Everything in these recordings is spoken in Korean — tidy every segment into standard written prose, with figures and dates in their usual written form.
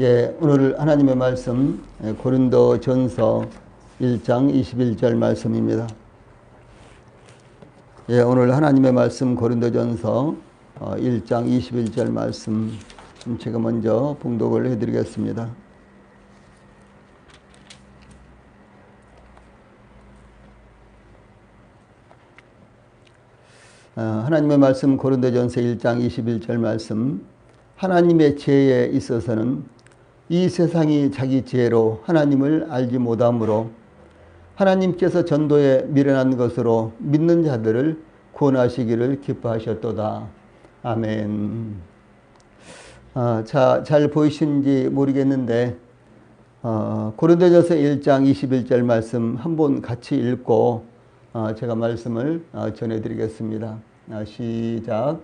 예, 오늘 하나님의 말씀 고린도전서 1장 21절 말씀입니다. 예, 오늘 하나님의 말씀 고린도전서 1장 21절 말씀 제가 먼저 봉독을 해드리겠습니다. 하나님의 말씀 고린도전서 1장 21절 말씀. 하나님의 지혜에 있어서는 이 세상이 자기 지혜로 하나님을 알지 못하므로 하나님께서 전도에 미련한 것으로 믿는 자들을 구원하시기를 기뻐하셨도다. 아멘. 잘 보이시는지 모르겠는데 고린도전서 1장 21절 말씀 한번 같이 읽고 제가 말씀을 전해드리겠습니다. 시작.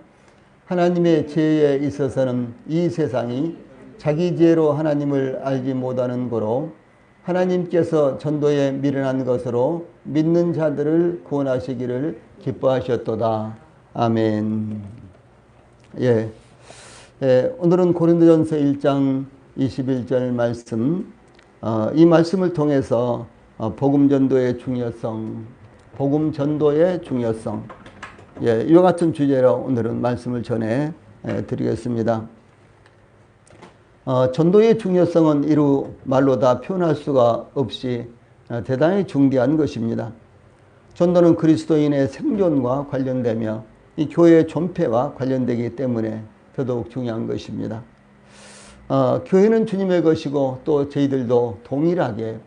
하나님의 지혜에 있어서는 이 세상이 자기 지혜로 하나님을 알지 못하는 거로 하나님께서 전도에 미련한 것으로 믿는 자들을 구원하시기를 기뻐하셨도다. 아멘. 예. 오늘은 고린도전서 1장 21절 말씀, 이 말씀을 통해서 복음 전도의 중요성, 예, 이와 같은 주제로 오늘은 말씀을 전해 드리겠습니다. 전도의 중요성은 이루 말로 다 표현할 수가 없이 대단히 중대한 것입니다. 전도는 그리스도인의 생존과 관련되며 이 교회의 존폐와 관련되기 때문에 더더욱 중요한 것입니다. 교회는 주님의 것이고 또 저희들도 동일하게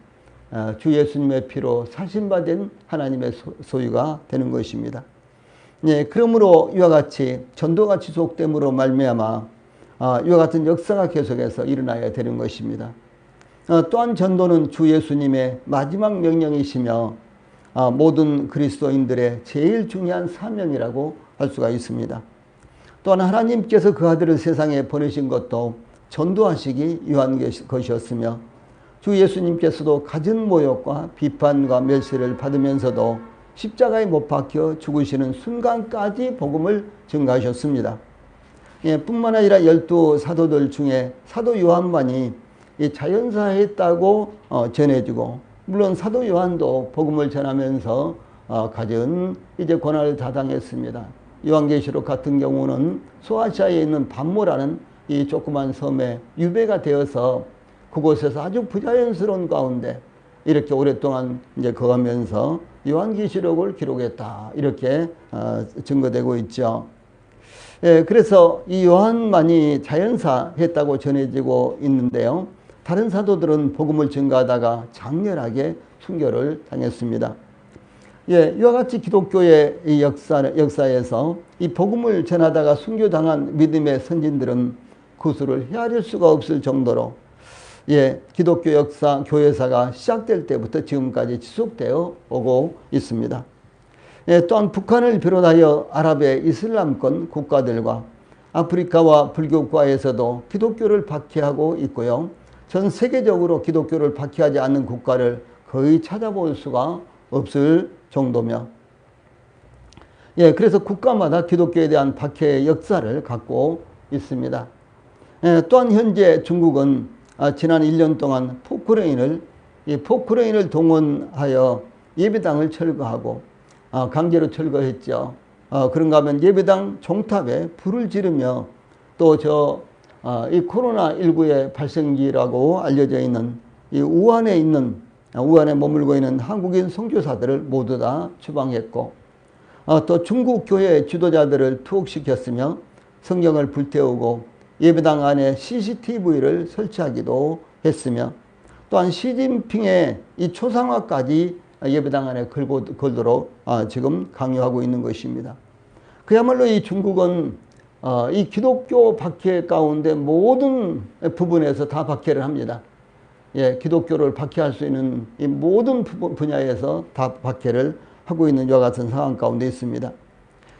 주 예수님의 피로 사신받은 하나님의 소유가 되는 것입니다. 예, 그러므로 이와 같이 전도가 지속됨으로 말미암아 이와 같은 역사가 계속해서 일어나야 되는 것입니다. 또한 전도는 주 예수님의 마지막 명령이시며 모든 그리스도인들의 제일 중요한 사명이라고 할 수가 있습니다. 또한 하나님께서 그 아들을 세상에 보내신 것도 전도하시기 위한 것이었으며 주 예수님께서도 갖은 모욕과 비판과 멸시를 받으면서도 십자가에 못 박혀 죽으시는 순간까지 복음을 증거하셨습니다. 예, 뿐만 아니라 12사도들 중에 사도 요한만이 자연사했다고 전해지고, 물론 사도 요한도 복음을 전하면서 갖은 고난을 다 당했습니다. 요한계시록 같은 경우는 소아시아에 있는 반모라는 이 조그만 섬에 유배가 되어서 그곳에서 아주 부자연스러운 가운데 이렇게 오랫동안 거하면서 요한계시록을 기록했다, 이렇게 증거되고 있죠. 예, 그래서 이 요한만이 자연사했다고 전해지고 있는데요. 다른 사도들은 복음을 증거하다가 장렬하게 순교를 당했습니다. 예, 이와 같이 기독교의 이 역사에서 이 복음을 전하다가 순교당한 믿음의 선진들은 그 수를 헤아릴 수가 없을 정도로 예, 기독교 역사, 교회사가 시작될 때부터 지금까지 지속되어 오고 있습니다. 예, 또한 북한을 비롯하여 아랍의 이슬람권 국가들과 아프리카와 불교국가에서도 기독교를 박해하고 있고요. 전 세계적으로 기독교를 박해하지 않는 국가를 거의 찾아볼 수가 없을 정도며, 예, 그래서 국가마다 기독교에 대한 박해의 역사를 갖고 있습니다. 예, 또한 현재 중국은 지난 1년 동안 포크레인을 동원하여 예배당을 철거하고 강제로 철거했죠. 그런가 하면 예배당 종탑에 불을 지르며 또 이 코로나19의 발생기라고 알려져 있는 이 우한에 머물고 있는 한국인 선교사들을 모두 다 추방했고, 또 중국 교회 지도자들을 투옥시켰으며 성경을 불태우고 예배당 안에 CCTV를 설치하기도 했으며, 또한 시진핑의 이 초상화까지 예배당 안에 걸도록 지금 강요하고 있는 것입니다. 그야말로 이 중국은 이 기독교 박해 가운데 모든 부분에서 다 박해를 합니다. 예, 기독교를 박해할 수 있는 이 모든 분야에서 다 박해를 하고 있는 이와 같은 상황 가운데 있습니다.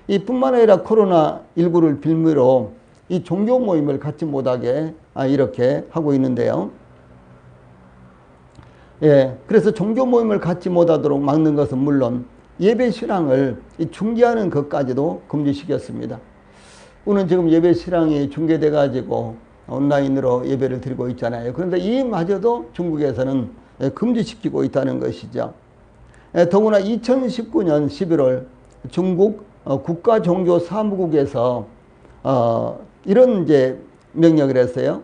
이뿐만 아니라 코로나19를 빌미로 이 종교 모임을 갖지 못하게 이렇게 하고 있는데요. 예, 그래서 종교 모임을 갖지 못하도록 막는 것은 물론 예배 신앙을 중계하는 것까지도 금지시켰습니다. 오늘 지금 예배 신앙이 중계돼 가지고 온라인으로 예배를 드리고 있잖아요. 그런데 이마저도 중국에서는 금지시키고 있다는 것이죠. 더구나 2019년 11월 중국 국가종교사무국에서 이런 이제 명령을 했어요.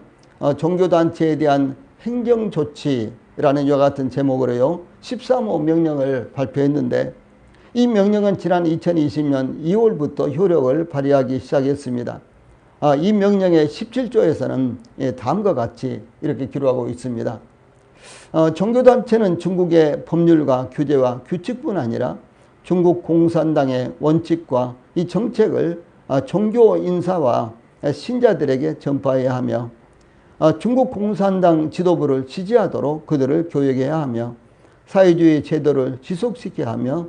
종교단체에 대한 행정조치라는 이와 같은 제목으로요 13호 명령을 발표했는데, 이 명령은 지난 2020년 2월부터 효력을 발휘하기 시작했습니다. 이 명령의 17조에서는 다음과 같이 이렇게 기록하고 있습니다. 종교단체는 중국의 법률과 규제와 규칙뿐 아니라 중국 공산당의 원칙과 이 정책을 종교 인사와 신자들에게 전파해야 하며, 중국 공산당 지도부를 지지하도록 그들을 교육해야 하며, 사회주의 제도를 지속시켜야 하며,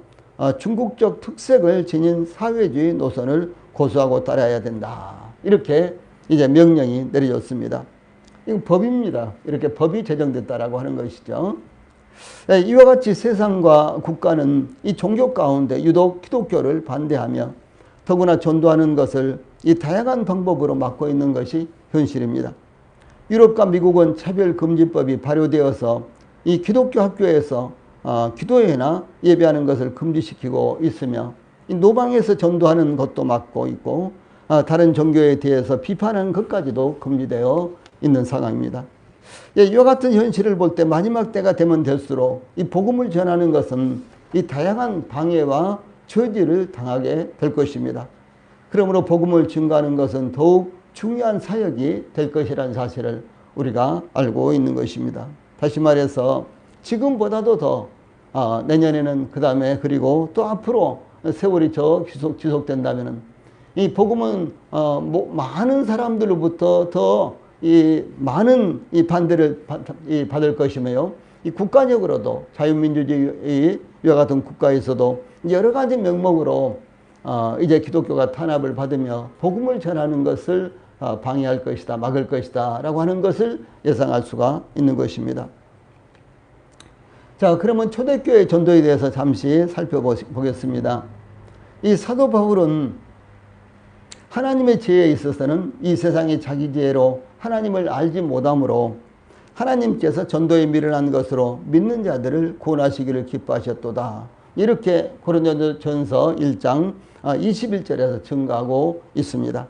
중국적 특색을 지닌 사회주의 노선을 고수하고 따라야 된다. 이렇게 이제 명령이 내려졌습니다. 이건 법입니다. 이렇게 법이 제정됐다라고 하는 것이죠. 이와 같이 세상과 국가는 이 종교 가운데 유독 기독교를 반대하며 더구나 전도하는 것을 이 다양한 방법으로 막고 있는 것이 현실입니다. 유럽과 미국은 차별금지법이 발효되어서 이 기독교 학교에서 기도회나 예배하는 것을 금지시키고 있으며, 이 노방에서 전도하는 것도 막고 있고 다른 종교에 대해서 비판하는 것까지도 금지되어 있는 상황입니다. 이와 같은 현실을 볼 때 마지막 때가 되면 될수록 이 복음을 전하는 것은 이 다양한 방해와 저지를 당하게 될 것입니다. 그러므로 복음을 증거하는 것은 더욱 중요한 사역이 될 것이라는 사실을 우리가 알고 있는 것입니다. 다시 말해서 지금보다도 더 내년에는 그 다음에 그리고 또 앞으로 세월이 지속된다면 이 복음은 많은 사람들로부터 더 많은 반대를 받을 것이며요. 이 국가적으로도 자유민주주의 이와 같은 국가에서도 여러 가지 명목으로 이제 기독교가 탄압을 받으며 복음을 전하는 것을 방해할 것이다, 막을 것이다 라고 하는 것을 예상할 수가 있는 것입니다. 자, 그러면 초대교회 전도에 대해서 잠시 살펴보겠습니다. 이 사도 바울은 하나님의 지혜에 있어서는 이 세상이 자기 지혜로 하나님을 알지 못하므로 하나님께서 전도에 미련한 것으로 믿는 자들을 구원하시기를 기뻐하셨도다. 이렇게 고린도전서 1장 21절에서 증가하고 있습니다.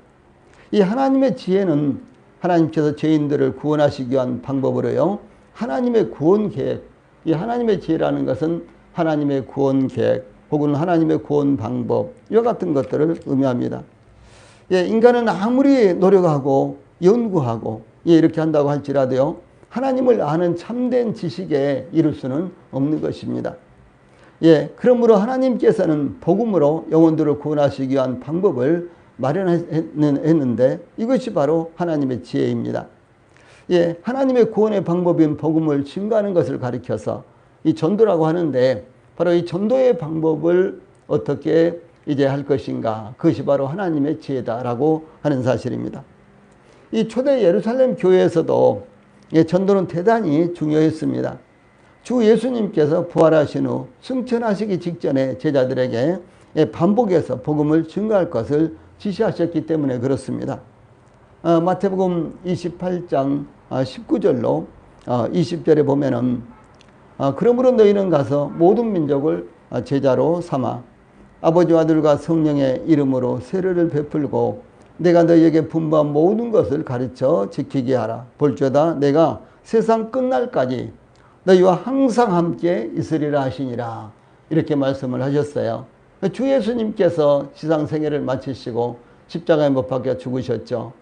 이 하나님의 지혜는 하나님께서 죄인들을 구원하시기 위한 방법으로요. 하나님의 구원 계획, 이 하나님의 지혜라는 것은 하나님의 구원 계획 혹은 하나님의 구원 방법 이와 같은 것들을 의미합니다. 인간은 아무리 노력하고 연구하고 이렇게 한다고 할지라도요. 하나님을 아는 참된 지식에 이를 수는 없는 것입니다. 그러므로 하나님께서는 복음으로 영혼들을 구원하시기 위한 방법을 마련했는데 이것이 바로 하나님의 지혜입니다. 하나님의 구원의 방법인 복음을 증거하는 것을 가리켜서 이 전도라고 하는데 바로 이 전도의 방법을 어떻게 이제 할 것인가, 그것이 바로 하나님의 지혜다라고 하는 사실입니다. 이 초대 예루살렘 교회에서도 전도는 대단히 중요했습니다. 주 예수님께서 부활하신 후 승천하시기 직전에 제자들에게 반복해서 복음을 증거할 것을 지시하셨기 때문에 그렇습니다. 마태복음 28장 19절로 20절에 보면은 그러므로 너희는 가서 모든 민족을 제자로 삼아 아버지와 아들과 성령의 이름으로 세례를 베풀고 내가 너희에게 분부한 모든 것을 가르쳐 지키게 하라. 볼지어다 내가 세상 끝날까지 너희와 항상 함께 있으리라 하시니라. 이렇게 말씀을 하셨어요. 주 예수님께서 지상생애를 마치시고 십자가에 못 박혀 죽으셨죠.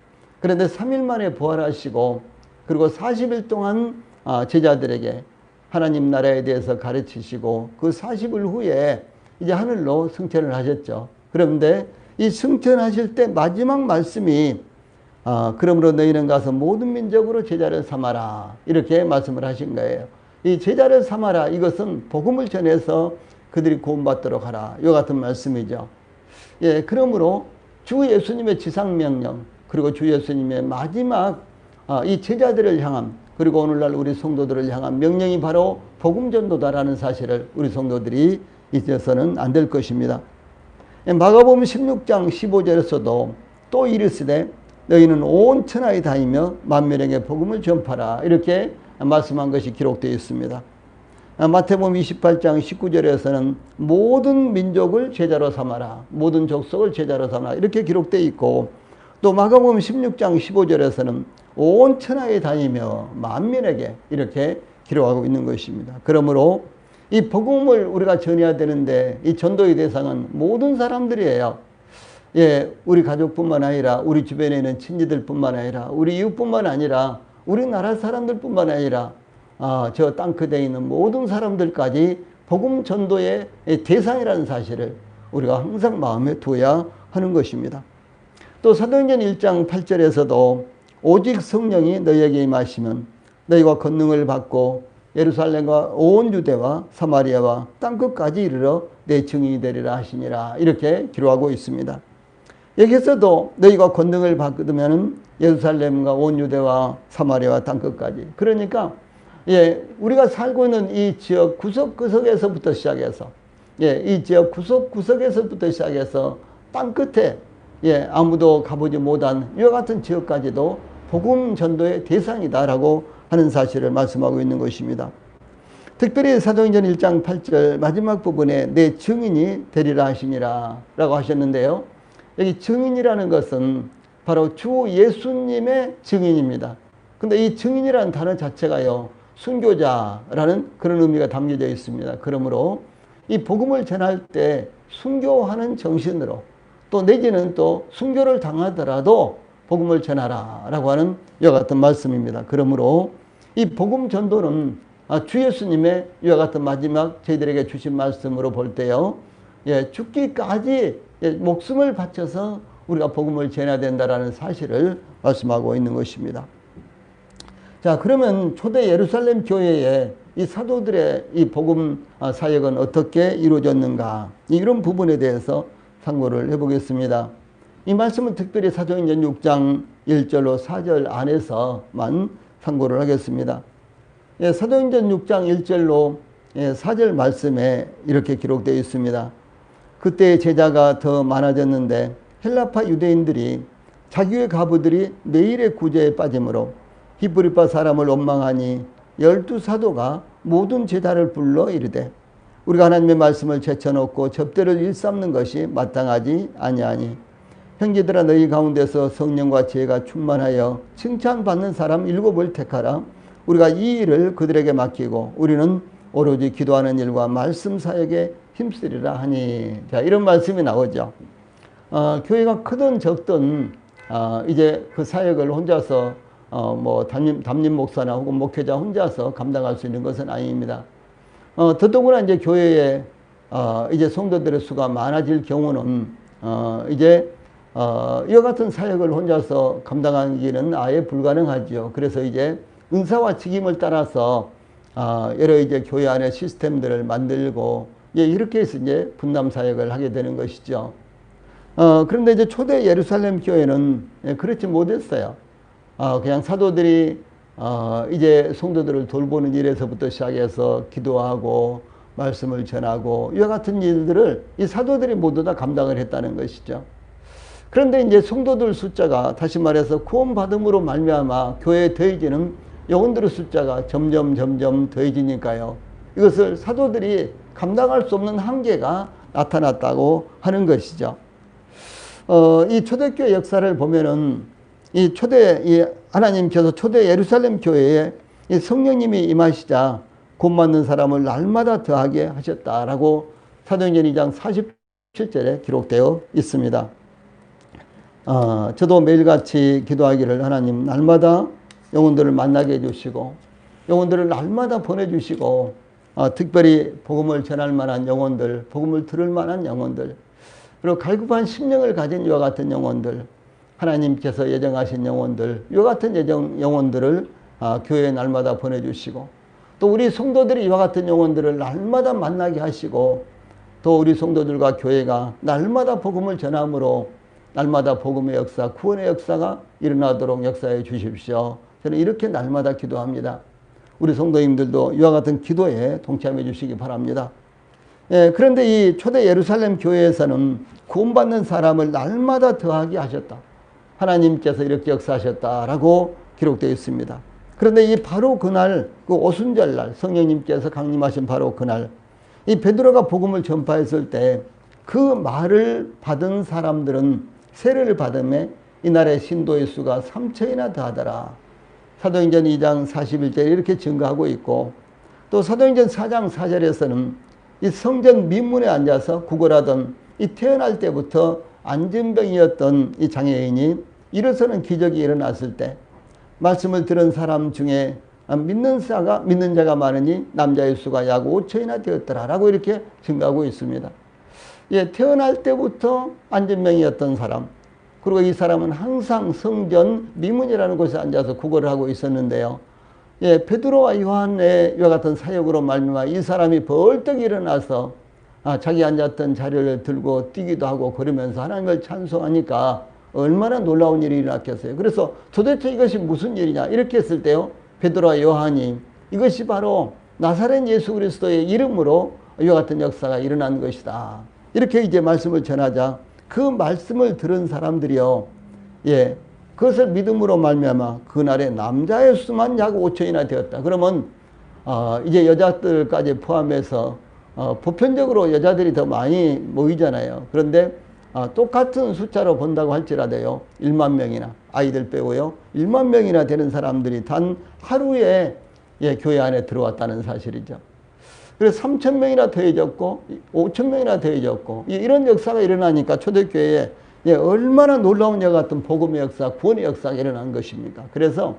그런데 3일 만에 부활하시고 그리고 40일 동안 제자들에게 하나님 나라에 대해서 가르치시고 그 40일 후에 이제 하늘로 승천을 하셨죠. 그런데 이 승천하실 때 마지막 말씀이 그러므로 너희는 가서 모든 민족으로 제자를 삼아라. 이렇게 말씀을 하신 거예요. 이 제자를 삼아라. 이것은 복음을 전해서 그들이 구원받도록 하라. 이 같은 말씀이죠. 그러므로 주 예수님의 지상명령 그리고 주 예수님의 마지막 이 제자들을 향한 그리고 오늘날 우리 성도들을 향한 명령이 바로 복음전도다라는 사실을 우리 성도들이 잊어서는 안 될 것입니다. 마가복음 16장 15절에서도 또 이르시되 너희는 온 천하에 다니며 만민에게 복음을 전파라. 이렇게 말씀한 것이 기록되어 있습니다. 마태복음 28장 19절에서는 모든 민족을 제자로 삼아라. 모든 족속을 제자로 삼아라. 이렇게 기록되어 있고, 또 마가복음 16장 15절에서는 온 천하에 다니며 만민에게 이렇게 기록하고 있는 것입니다. 그러므로 이 복음을 우리가 전해야 되는데 이 전도의 대상은 모든 사람들이에요. 예, 우리 가족뿐만 아니라 우리 주변에 있는 친지들뿐만 아니라 우리 이웃뿐만 아니라 우리나라 사람들뿐만 아니라 저 땅끝에 있는 모든 사람들까지 복음 전도의 대상이라는 사실을 우리가 항상 마음에 두어야 하는 것입니다. 또 사도행전 1장 8절에서도 오직 성령이 너희에게 임하시면 너희가 권능을 받고 예루살렘과 온 유대와 사마리아와 땅끝까지 이르러 내 증인이 되리라 하시니라. 이렇게 기록하고 있습니다. 여기서도 너희가 권능을 받으면 예루살렘과 온 유대와 사마리아와 땅끝까지. 그러니까 예, 우리가 살고 있는 이 지역 구석구석에서부터 시작해서 예, 이 지역 구석구석에서부터 시작해서 땅끝에 예, 아무도 가보지 못한 이와 같은 지역까지도 복음 전도의 대상이다라고 하는 사실을 말씀하고 있는 것입니다. 특별히 사도행전 1장 8절 마지막 부분에 내 증인이 되리라 하시니라 라고 하셨는데요. 여기 증인이라는 것은 바로 주 예수님의 증인입니다. 근데 이 증인이라는 단어 자체가요, 순교자라는 그런 의미가 담겨져 있습니다. 그러므로 이 복음을 전할 때 순교하는 정신으로 또 내지는 또 순교를 당하더라도 복음을 전하라 라고 하는 이와 같은 말씀입니다. 그러므로 이 복음 전도는 주 예수님의 이와 같은 마지막 저희들에게 주신 말씀으로 볼 때요, 예, 죽기까지 목숨을 바쳐서 우리가 복음을 전해야 된다라는 사실을 말씀하고 있는 것입니다. 자, 그러면 초대 예루살렘 교회의 이 사도들의 이 복음 사역은 어떻게 이루어졌는가, 이런 부분에 대해서 상고를 해보겠습니다. 이 말씀은 특별히 사도행전 6장 1절로 4절 안에서만 상고를 하겠습니다. 예, 사도행전 6장 1절로 4절 말씀에 이렇게 기록되어 있습니다. 그때 제자가 더 많아졌는데 헬라파 유대인들이 자기의 가부들이 매일의 구제에 빠짐으로 히브리파 사람을 원망하니 12사도가 모든 제자를 불러 이르되 우리가 하나님의 말씀을 제쳐놓고 접대를 일삼는 것이 마땅하지 아니하니 형제들아 너희 가운데서 성령과 지혜가 충만하여 칭찬받는 사람 7을 택하라. 우리가 이 일을 그들에게 맡기고 우리는 오로지 기도하는 일과 말씀 사역에 힘쓰리라 하니. 자, 이런 말씀이 나오죠. 교회가 크든 적든 이제 그 사역을 혼자서 뭐 담임 목사나 혹은 목회자 혼자서 감당할 수 있는 것은 아닙니다. 더더구나 이제 교회에 이제 성도들의 수가 많아질 경우는 이제 이와 같은 사역을 혼자서 감당하기는 아예 불가능하죠. 그래서 이제 은사와 직임을 따라서 여러 이제 교회 안에 시스템들을 만들고 이렇게 해서 이제 분담 사역을 하게 되는 것이죠. 그런데 이제 초대 예루살렘 교회는 그렇지 못했어요. 그냥 사도들이 이제 성도들을 돌보는 일에서부터 시작해서 기도하고 말씀을 전하고 이와 같은 일들을 이 사도들이 모두 다 감당을 했다는 것이죠. 그런데 이제 성도들 숫자가 다시 말해서 구원받음으로 말미암아 교회에 더해지는 영혼들의 숫자가 점점 더해지니까요, 이것을 사도들이 감당할 수 없는 한계가 나타났다고 하는 것이죠. 이 초대교회 역사를 보면은 이 하나님께서 초대 예루살렘 교회에 이 성령님이 임하시자 구원받는 사람을 날마다 더하게 하셨다라고 사도행전 2장 47절에 기록되어 있습니다. 저도 매일같이 기도하기를 하나님 날마다 영혼들을 만나게 해주시고 영혼들을 날마다 보내주시고 특별히 복음을 전할 만한 영혼들, 복음을 들을 만한 영혼들, 그리고 갈급한 심령을 가진 이와 같은 영혼들, 하나님께서 예정하신 영혼들, 이와 같은 영혼들을 교회에 날마다 보내주시고 또 우리 성도들이 이와 같은 영혼들을 날마다 만나게 하시고 또 우리 성도들과 교회가 날마다 복음을 전함으로 날마다 복음의 역사, 구원의 역사가 일어나도록 역사해 주십시오. 저는 이렇게 날마다 기도합니다. 우리 성도님들도 이와 같은 기도에 동참해 주시기 바랍니다. 그런데 이 초대 예루살렘 교회에서는 구원받는 사람을 날마다 더하게 하셨다. 하나님께서 이렇게 역사하셨다라고 기록되어 있습니다. 그런데 이 바로 그날, 그 오순절날, 성령님께서 강림하신 바로 그날, 이 베드로가 복음을 전파했을 때 그 말을 받은 사람들은 세례를 받음에 이날의 신도의 수가 3천이나 더하더라. 사도행전 2장 41절에 이렇게 증거하고 있고, 또 사도행전 4장 4절에서는 이 성전 민문에 앉아서 구걸하던 이 태어날 때부터 안진병이었던 이 장애인이 일어서는 기적이 일어났을 때 말씀을 들은 사람 중에 믿는 자가 많으니 남자의 수가 약 5천이나 되었더라라고 이렇게 증가하고 있습니다. 예, 태어날 때부터 안진병이었던 사람, 그리고 이 사람은 항상 성전 미문이라는 곳에 앉아서 구걸을 하고 있었는데요. 예, 베드로와 요한의 이와 같은 사역으로 말미암아 이 사람이 벌떡 일어나서 자기 앉았던 자리를 들고 뛰기도 하고 걸으면서 하나님을 찬송하니까 얼마나 놀라운 일이 일어났겠어요. 그래서 도대체 이것이 무슨 일이냐 이렇게 했을 때요, 베드로와 요한이 이것이 바로 나사렛 예수 그리스도의 이름으로 이와 같은 역사가 일어난 것이다, 이렇게 이제 말씀을 전하자 그 말씀을 들은 사람들이요, 예, 그것을 믿음으로 말미암아 그날에 남자의 수만 약 5천이나 되었다. 그러면 이제 여자들까지 포함해서 보편적으로 여자들이 더 많이 모이잖아요. 그런데 똑같은 숫자로 본다고 할지라도요, 1만 명이나, 아이들 빼고요, 1만 명이나 되는 사람들이 단 하루에 교회 안에 들어왔다는 사실이죠. 그래서 3천 명이나 더해졌고 5천 명이나 더해졌고 이런 역사가 일어나니까 초대교회에 얼마나 놀라운 여 같은 복음의 역사, 구원의 역사가 일어난 것입니까? 그래서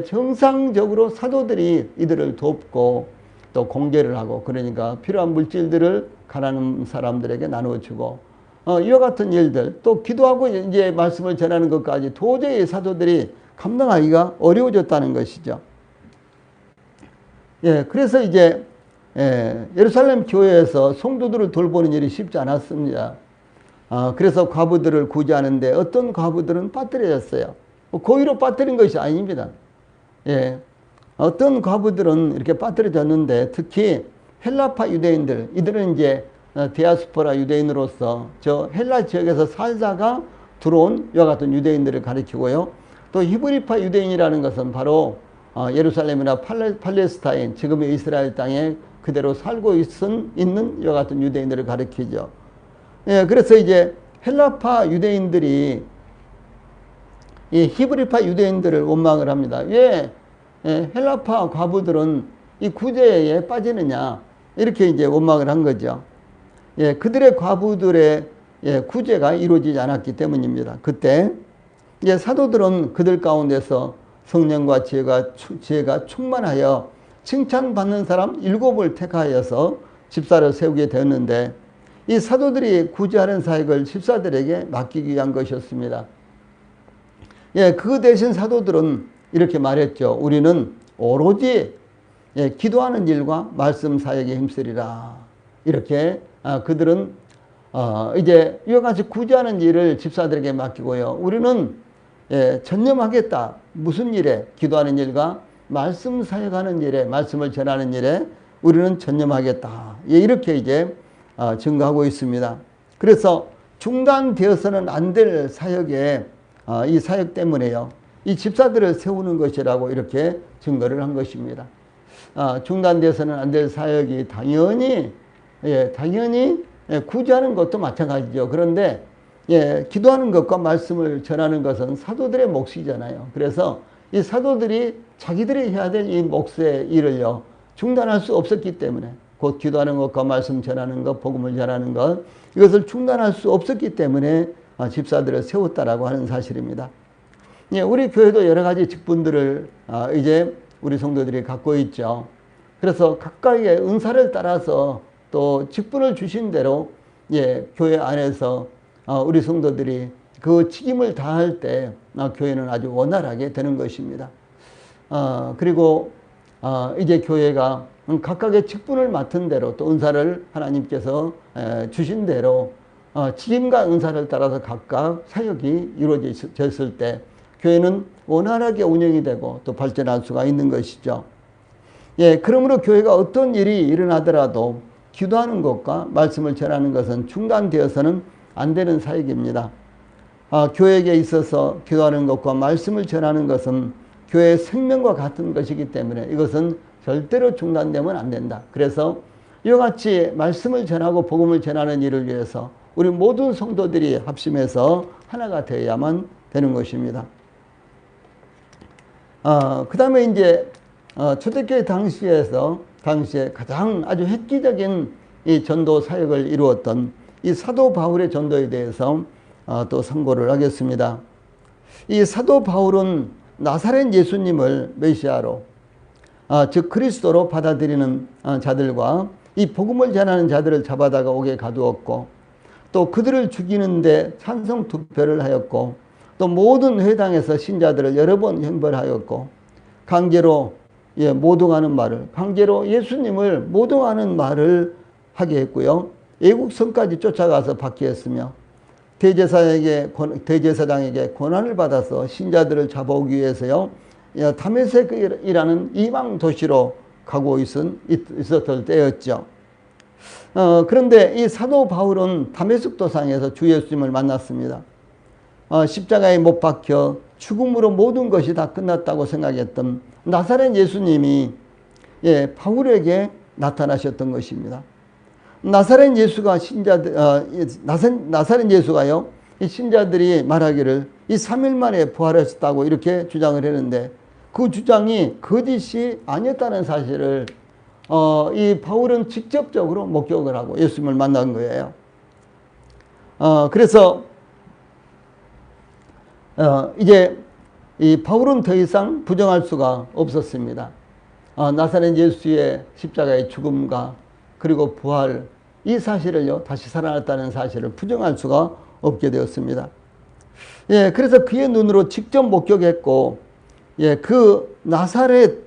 정상적으로 사도들이 이들을 돕고 또 공개를 하고, 그러니까 필요한 물질들을 가난한 사람들에게 나눠주고 이와 같은 일들, 또 기도하고 이제 말씀을 전하는 것까지 도저히 사도들이 감당하기가 어려워졌다는 것이죠. 예, 그래서 이제 예루살렘 교회에서 성도들을 돌보는 일이 쉽지 않았습니다. 그래서 과부들을 구제하는데 어떤 과부들은 빠뜨려졌어요. 고의로 빠뜨린 것이 아닙니다. 예, 어떤 과부들은 이렇게 빠뜨려졌는데, 특히 헬라파 유대인들, 이들은 이제 디아스포라 유대인으로서 저 헬라 지역에서 살다가 들어온 이와 같은 유대인들을 가리키고요. 또 히브리파 유대인이라는 것은 바로 예루살렘이나 팔레스타인, 지금의 이스라엘 땅에 그대로 살고 있는 이와 같은 유대인들을 가리키죠. 예, 그래서 이제 헬라파 유대인들이 이 히브리파 유대인들을 원망을 합니다. 왜 헬라파 과부들은 이 구제에 빠지느냐, 이렇게 이제 원망을 한 거죠. 예, 그들의 과부들의 구제가 이루어지지 않았기 때문입니다. 그때 사도들은 그들 가운데서 성령과 지혜가 충만하여 칭찬받는 사람 7을 택하여서 집사를 세우게 되었는데, 이 사도들이 구제하는 사역을 집사들에게 맡기기 위한 것이었습니다. 예, 그 대신 사도들은 이렇게 말했죠. 우리는 오로지 기도하는 일과 말씀 사역에 힘쓰리라. 이렇게 그들은 이제 이와 같이 구제하는 일을 집사들에게 맡기고요. 우리는 전념하겠다. 무슨 일에? 기도하는 일과 말씀 사역하는 일에, 말씀을 전하는 일에 우리는 전념하겠다. 이렇게 이제 증거하고 있습니다. 그래서 중단되어서는 안 될 사역에 이 사역 때문에요, 이 집사들을 세우는 것이라고 이렇게 증거를 한 것입니다. 중단되어서는 안 될 사역이 당연히 구제하는 것도 마찬가지죠. 그런데 기도하는 것과 말씀을 전하는 것은 사도들의 몫이잖아요. 그래서 이 사도들이 자기들이 해야 될 이 몫의 일을요, 중단할 수 없었기 때문에, 곧 기도하는 것과 말씀 전하는 것, 복음을 전하는 것, 이것을 중단할 수 없었기 때문에 집사들을 세웠다라고 하는 사실입니다. 우리 교회도 여러 가지 직분들을 이제 우리 성도들이 갖고 있죠. 그래서 각각의 은사를 따라서 또 직분을 주신 대로 교회 안에서 우리 성도들이 그 책임을 다할 때 교회는 아주 원활하게 되는 것입니다. 그리고 이제 교회가 각각의 직분을 맡은 대로, 또 은사를 하나님께서 주신 대로 책임과 은사를 따라서 각각 사역이 이루어졌을 때 교회는 원활하게 운영이 되고 또 발전할 수가 있는 것이죠. 그러므로 교회가 어떤 일이 일어나더라도 기도하는 것과 말씀을 전하는 것은 중단되어서는 안 되는 사역입니다. 교회에 있어서 기도하는 것과 말씀을 전하는 것은 교회의 생명과 같은 것이기 때문에 이것은 절대로 중단되면 안 된다. 그래서 이와 같이 말씀을 전하고 복음을 전하는 일을 위해서 우리 모든 성도들이 합심해서 하나가 되어야만 되는 것입니다. 그 다음에 이제 초대교회 당시에 가장 아주 획기적인 이 전도 사역을 이루었던 이 사도 바울의 전도에 대해서 또 선고를 하겠습니다. 이 사도 바울은 나사렛 예수님을 메시아로, 즉 그리스도로 받아들이는 자들과 이 복음을 전하는 자들을 잡아다가 옥에 가두었고, 또 그들을 죽이는데 찬성 투표를 하였고, 또 모든 회당에서 신자들을 여러 번 형벌하였고, 강제로 모독하는 말을, 강제로 예수님을 모독하는 말을 하게 했고요. 애국성까지 쫓아가서 받게 했으며, 대제사장에게 권한을 받아서 신자들을 잡아오기 위해서요, 다메섹이라는 이방 도시로 가고 있었을 때였죠. 그런데 이 사도 바울은 다메섹 도상에서 주 예수님을 만났습니다. 십자가에 못 박혀 죽음으로 모든 것이 다 끝났다고 생각했던 나사렛 예수님이 바울에게 나타나셨던 것입니다. 나사렛 예수가 나사렛 예수가요, 이 신자들이 말하기를 이 3일 만에 부활하셨다고 이렇게 주장을 했는데, 그 주장이 거짓이 아니었다는 사실을 이 바울은 직접적으로 목격을 하고 예수님을 만난 거예요. 그래서 이제 이 바울은 더 이상 부정할 수가 없었습니다. 나사렛 예수의 십자가의 죽음과 그리고 부활, 이 사실을요, 다시 살아났다는 사실을 부정할 수가 없게 되었습니다. 그래서 그의 눈으로 직접 목격했고, 그 나사렛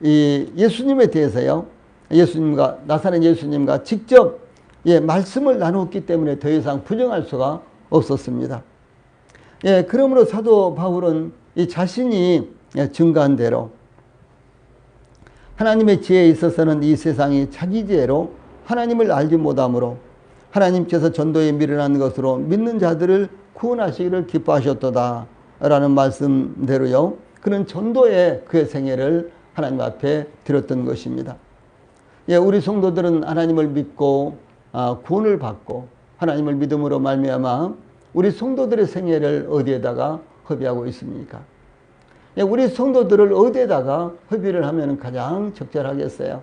이 예수님에 대해서요, 나사렛 예수님과 직접 말씀을 나눴기 때문에 더 이상 부정할 수가 없었습니다. 그러므로 사도 바울은 이 자신이 증거한 대로 하나님의 지혜에 있어서는 이 세상이 자기 지혜로 하나님을 알지 못하므로 하나님께서 전도에 미련한 것으로 믿는 자들을 구원하시기를 기뻐하셨도다 라는 말씀대로요, 그는 전도에 그의 생애를 하나님 앞에 드렸던 것입니다. 우리 성도들은 하나님을 믿고 구원을 받고 하나님을 믿음으로 말미암아 우리 성도들의 생애를 어디에다가 허비하고 있습니까? 우리 성도들을 어디에다가 허비를 하면 가장 적절하겠어요?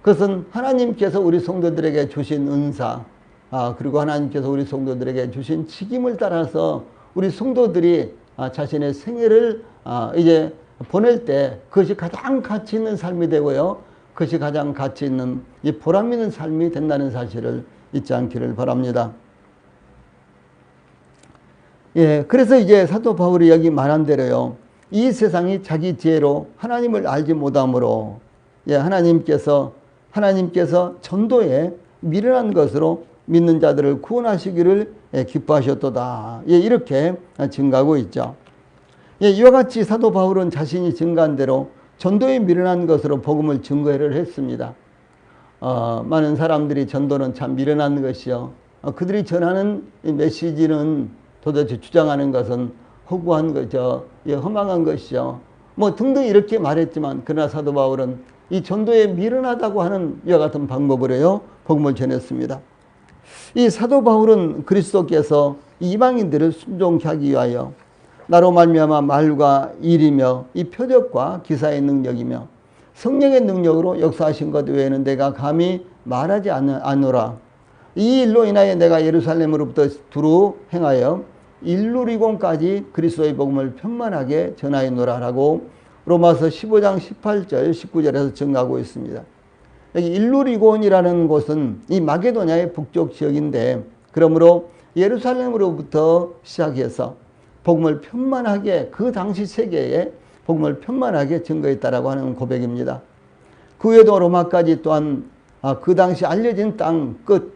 그것은 하나님께서 우리 성도들에게 주신 은사, 그리고 하나님께서 우리 성도들에게 주신 직임을 따라서 우리 성도들이 자신의 생애를 이제 보낼 때 그것이 가장 가치 있는 삶이 되고요, 그것이 가장 가치 있는 이 보람 있는 삶이 된다는 사실을 잊지 않기를 바랍니다. 그래서 이제 사도 바울이 여기 말한 대로요, 이 세상이 자기 지혜로 하나님을 알지 못하므로 하나님께서 전도에 미련한 것으로 믿는 자들을 구원하시기를 기뻐하셨도다, 이렇게 증가하고 있죠. 이와 같이 사도 바울은 자신이 증거한 대로 전도에 미련한 것으로 복음을 증거를 했습니다. 많은 사람들이 전도는 참 미련한 것이요, 그들이 전하는 메시지는 도대체 주장하는 것은 허구한 거죠, 허망한 것이죠, 뭐 등등 이렇게 말했지만, 그러나 사도 바울은 이 전도에 미련하다고 하는 이와 같은 방법으로요 복음을 전했습니다. 이 사도 바울은 그리스도께서 이방인들을 순종케 하기 위하여 나로 말미암아 말과 일이며 이 표적과 기사의 능력이며 성령의 능력으로 역사하신 것 외에는 내가 감히 말하지 않노라. 이 일로 인하여 내가 예루살렘으로부터 두루 행하여 일루리곤까지 그리스도의 복음을 편만하게 전하였노라 라고 로마서 15장 18절 19절에서 증가하고 있습니다. 여기 일루리곤이라는 곳은 이 마게도냐의 북쪽 지역인데, 그러므로 예루살렘으로부터 시작해서 복음을 편만하게, 그 당시 세계에 복음을 편만하게 증거했다라고 하는 고백입니다. 그 외에도 로마까지 또한 그 당시 알려진 땅 끝,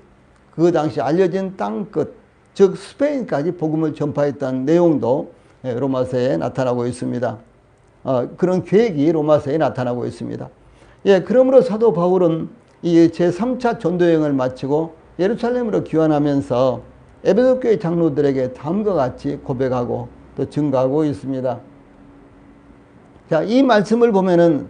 즉 스페인까지 복음을 전파했다는 내용도 로마서에 나타나고 있습니다. 그런 계획이 로마서에 나타나고 있습니다. 그러므로 사도 바울은 이 제3차 전도여행을 마치고 예루살렘으로 귀환하면서 에베소 교회 장로들에게 다음과 같이 고백하고 또 증거하고 있습니다. 자, 이 말씀을 보면은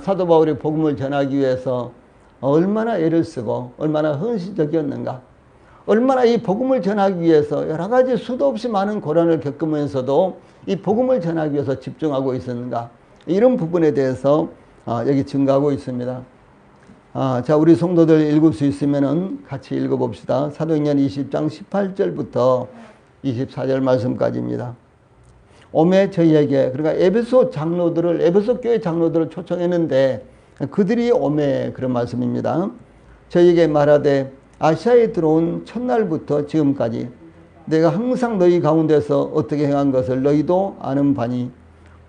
사도 바울이 복음을 전하기 위해서 얼마나 애를 쓰고 얼마나 헌신적이었는가, 얼마나 이 복음을 전하기 위해서 여러 가지 수도 없이 많은 고난을 겪으면서도 이 복음을 전하기 위해서 집중하고 있었는가, 이런 부분에 대해서 여기 증거하고 있습니다. 자, 우리 성도들 읽을 수 있으면은 같이 읽어봅시다. 사도행전 20장 18절부터 24절 말씀까지입니다. 오매 저희에게, 그러니까 에베소 장로들을, 에베소 교회 장로들을 초청했는데 그들이 오매, 그런 말씀입니다. 저희에게 말하되 아시아에 들어온 첫날부터 지금까지 내가 항상 너희 가운데서 어떻게 행한 것을 너희도 아는 바니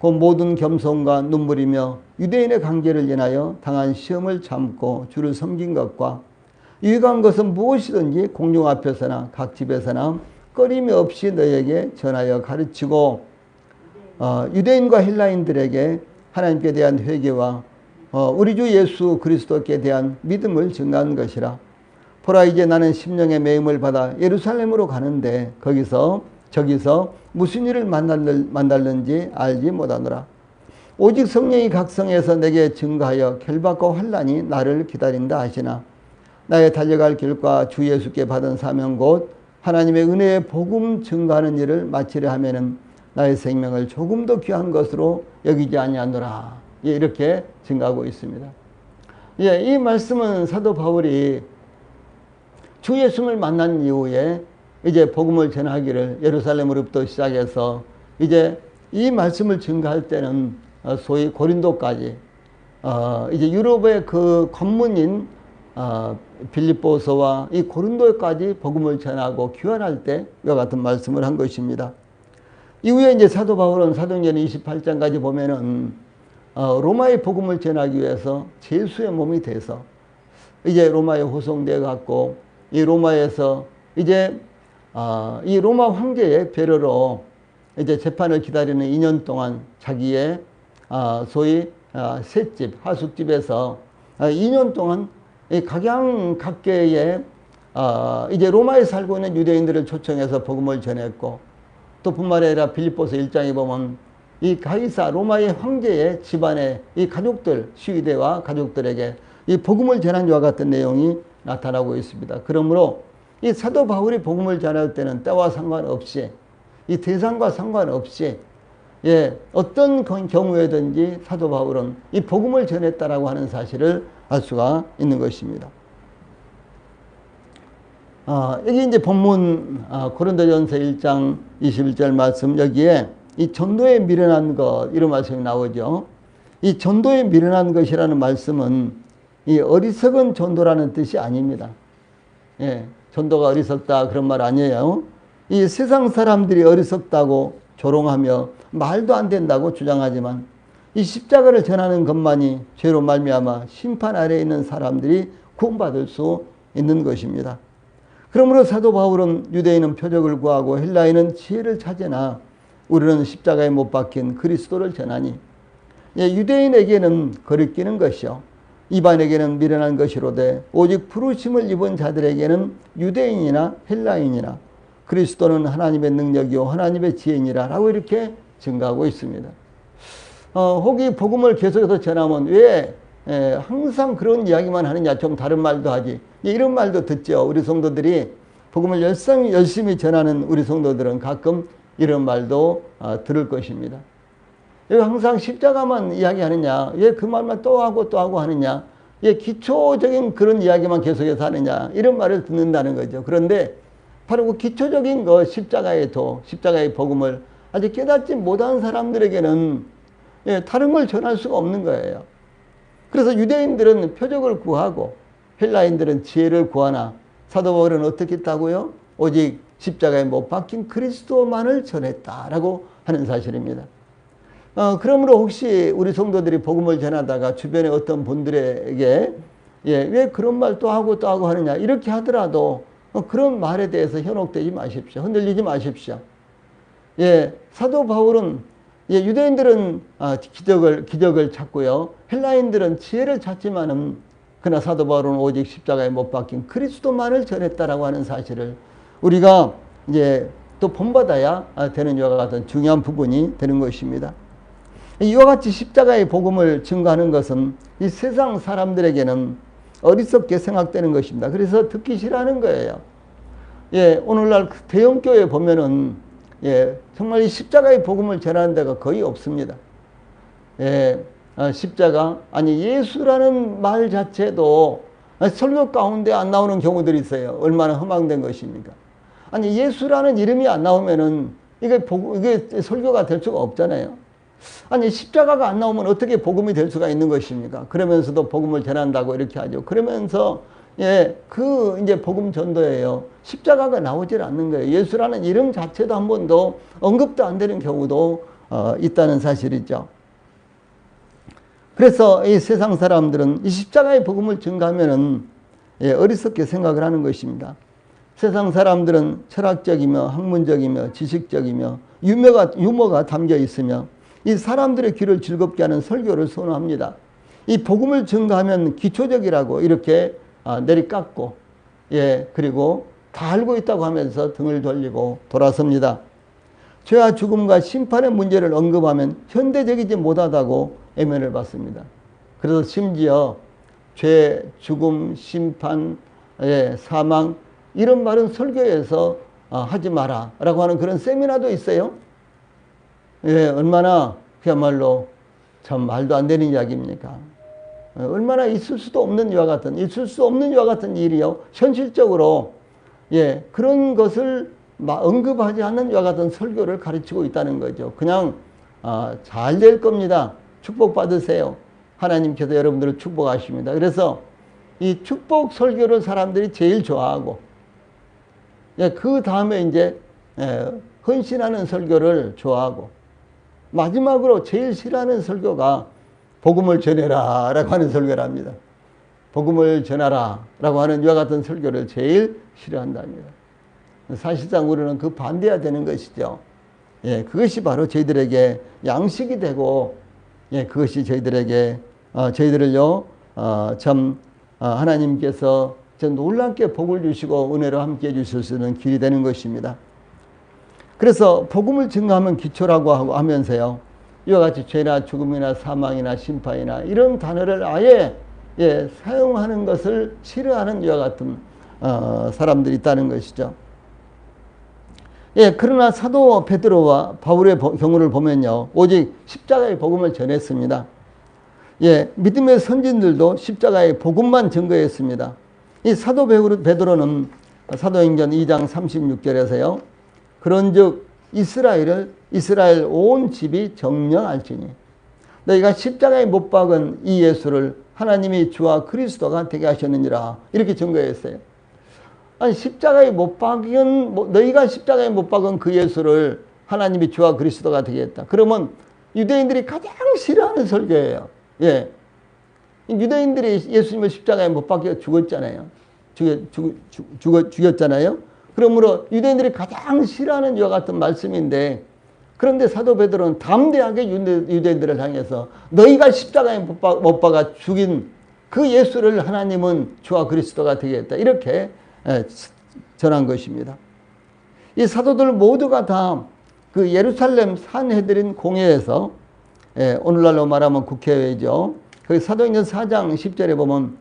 그 모든 겸손과 눈물이며 유대인의 관계를 인하여 당한 시험을 참고 주를 섬긴 것과 유익한 것은 무엇이든지 공중 앞에서나 각 집에서나 꺼림이 없이 너희에게 전하여 가르치고 유대인과 헬라인들에게 하나님께 대한 회개와 우리 주 예수 그리스도께 대한 믿음을 증가한 것이라. 보라, 이제 나는 심령의 매임을 받아 예루살렘으로 가는데 저기서 무슨 일을 만날는지 알지 못하노라. 오직 성령이 각 성에서 내게 증거하여 결박과 환난이 나를 기다린다 하시나 나의 달려갈 길과 주 예수께 받은 사명 곧 하나님의 은혜의 복음 증거하는 일을 마치려 하면은 나의 생명을 조금 더 귀한 것으로 여기지 아니하노라. 예, 이렇게 증거하고 있습니다. 예, 이 말씀은 사도 바울이 주 예수를 만난 이후에 이제 복음을 전하기를 예루살렘으로부터 시작해서 이제 이 말씀을 증거할 때는 소위 고린도까지 이제 유럽의 그 관문인 빌립보서와 이 고린도까지 복음을 전하고 귀환할 때 이와 같은 말씀을 한 것입니다. 이후에 이제 사도 바울은 사도행전 28장까지 보면은 로마의 복음을 전하기 위해서 제수의 몸이 돼서 이제 로마에 호송되어 갖고 이 로마에서 이제 이 로마 황제의 배려로 이제 재판을 기다리는 2년 동안 자기의 소위 셋집 하숙집에서 2년 동안 각양각계의 이제 로마에 살고 있는 유대인들을 초청해서 복음을 전했고, 또 뿐만 아니라 빌립보서 1장에 보면 이 가이사 로마의 황제의 집안의 이 가족들, 시위대와 가족들에게 이 복음을 전한 것과 같은 내용이 나타나고 있습니다. 그러므로 이 사도 바울이 복음을 전할 때는 때와 상관없이, 이 대상과 상관없이, 예, 어떤 경우에든지 사도 바울은 이 복음을 전했다라고 하는 사실을 알 수가 있는 것입니다. 여기 이제 본문 고린도전서 1장 21절 말씀, 여기에 이 전도에 미련한 것, 이런 말씀이 나오죠. 이 전도에 미련한 것이라는 말씀은 이 어리석은 전도라는 뜻이 아닙니다. 예, 전도가 어리석다 그런 말 아니에요. 이 세상 사람들이 어리석다고 조롱하며 말도 안 된다고 주장하지만 이 십자가를 전하는 것만이 죄로 말미암아 심판 아래에 있는 사람들이 구원받을 수 있는 것입니다. 그러므로 사도 바울은 유대인은 표적을 구하고 헬라인은 지혜를 찾으나 우리는 십자가에 못 박힌 그리스도를 전하니, 예, 유대인에게는 거리끼는 것이요 이반에게는 미련한 것이로되 오직 부르심을 입은 자들에게는 유대인이나 헬라인이나 그리스도는 하나님의 능력이요 하나님의 지혜니라 라고 이렇게 증거하고 있습니다. 혹이 복음을 계속해서 전하면 왜 항상 그런 이야기만 하느냐, 좀 다른 말도 하지, 이런 말도 듣죠. 우리 성도들이 복음을 열심히 전하는 우리 성도들은 가끔 이런 말도 들을 것입니다. 왜 항상 십자가만 이야기하느냐, 왜 그 말만 또 하고 하느냐, 왜 기초적인 그런 이야기만 계속해서 하느냐, 이런 말을 듣는다는 거죠. 그런데 바로 그 기초적인 거, 십자가의 복음을 아직 깨닫지 못한 사람들에게는 다른 걸 전할 수가 없는 거예요. 그래서 유대인들은 표적을 구하고 헬라인들은 지혜를 구하나 사도 바울은 어떻게 했다고요? 오직 십자가에 못 박힌 그리스도만을 전했다라고 하는 사실입니다. 그러므로 혹시 우리 성도들이 복음을 전하다가 주변에 어떤 분들에게 왜 그런 말 또 하고 하느냐 이렇게 하더라도 그런 말에 대해서 현혹되지 마십시오. 흔들리지 마십시오. 사도 바울은 유대인들은 기적을 찾고요. 헬라인들은 지혜를 찾지만은 그러나 사도 바울은 오직 십자가에 못 박힌 그리스도만을 전했다라고 하는 사실을 우리가 이제 또 본받아야 되는 이와 같은 중요한 부분이 되는 것입니다. 이와 같이 십자가의 복음을 증거하는 것은 이 세상 사람들에게는 어리석게 생각되는 것입니다. 그래서 듣기 싫어하는 거예요. 예, 오늘날 대형교회 보면은 예, 정말 이 십자가의 복음을 전하는 데가 거의 없습니다. 예, 십자가 아니 예수라는 말 자체도 설교 가운데 안 나오는 경우들이 있어요. 얼마나 허망된 것입니까? 아니 예수라는 이름이 안 나오면은 이게 설교가 될 수가 없잖아요. 아니 십자가가 안 나오면 어떻게 복음이 될 수가 있는 것입니까? 그러면서도 복음을 전한다고 이렇게 하죠. 그러면서 예, 이제 복음 전도예요. 십자가가 나오질 않는 거예요. 예수라는 이름 자체도 한 번도 언급도 안 되는 경우도 있다는 사실이죠. 그래서 이 세상 사람들은 이 십자가의 복음을 증거하면은 예, 어리석게 생각을 하는 것입니다. 세상 사람들은 철학적이며 학문적이며 지식적이며 유머가 담겨 있으며 이 사람들의 귀를 즐겁게 하는 설교를 선호합니다. 이 복음을 증거하면 기초적이라고 이렇게 내리깎고 예, 그리고 다 알고 있다고 하면서 등을 돌리고 돌아섭니다. 죄와 죽음과 심판의 문제를 언급하면 현대적이지 못하다고 애면을 받습니다. 그래서 심지어 죄, 죽음, 심판, 예, 사망 이런 말은 설교에서 하지 마라 라고 하는 그런 세미나도 있어요. 예, 얼마나 그야말로 참 말도 안 되는 이야기입니까? 얼마나 있을 수 없는 이와 같은 일이요. 현실적으로 예, 그런 것을 언급하지 않는 이와 같은 설교를 가르치고 있다는 거죠. 그냥 잘 될 겁니다. 축복받으세요. 하나님께서 여러분들을 축복하십니다. 그래서 이 축복 설교를 사람들이 제일 좋아하고 예, 그 다음에 이제 헌신하는 설교를 좋아하고 마지막으로 제일 싫어하는 설교가 복음을 전해라 라고 하는 설교를 합니다. 복음을 전하라 라고 하는 이와 같은 설교를 제일 싫어한답니다. 사실상 우리는 그 반대해야 되는 것이죠. 예, 그것이 바로 저희들에게 양식이 되고 예, 그것이 저희들을요 참 하나님께서 놀랍게 복을 주시고 은혜로 함께 해주실 수 있는 길이 되는 것입니다. 그래서 복음을 증거하면 기초라고 하면서요 이와 같이 죄나 죽음이나 사망이나 심판이나 이런 단어를 아예 예, 사용하는 것을 싫어하는 이와 같은 사람들이 있다는 것이죠. 예, 그러나 사도 베드로와 바울의 경우를 보면요 오직 십자가의 복음을 전했습니다. 예, 믿음의 선진들도 십자가의 복음만 증거했습니다. 이 사도 베드로는 사도행전 2장 36절에서요 그런즉 이스라엘 온 집이 정령할지니 너희가 십자가에 못 박은 이 예수를 하나님이 주와 그리스도가 되게 하셨느니라 이렇게 증거했어요. 아니 너희가 십자가에 못 박은 그 예수를 하나님이 주와 그리스도가 되게 했다. 그러면 유대인들이 가장 싫어하는 설교예요. 예, 유대인들이 예수님을 십자가에 못 박혀 죽었잖아요. 죽였잖아요. 그러므로 유대인들이 가장 싫어하는 이와 같은 말씀인데 그런데 사도 베드로는 담대하게 유대인들을 향해서 너희가 십자가에 못 박아 죽인 그 예수를 하나님은 주와 그리스도가 되게 했다. 이렇게 전한 것입니다. 이 사도들 모두가 다 그 예루살렘 산헤드린 공회에서 오늘날로 말하면 국회의회죠. 그 사도행전 4장 10절에 보면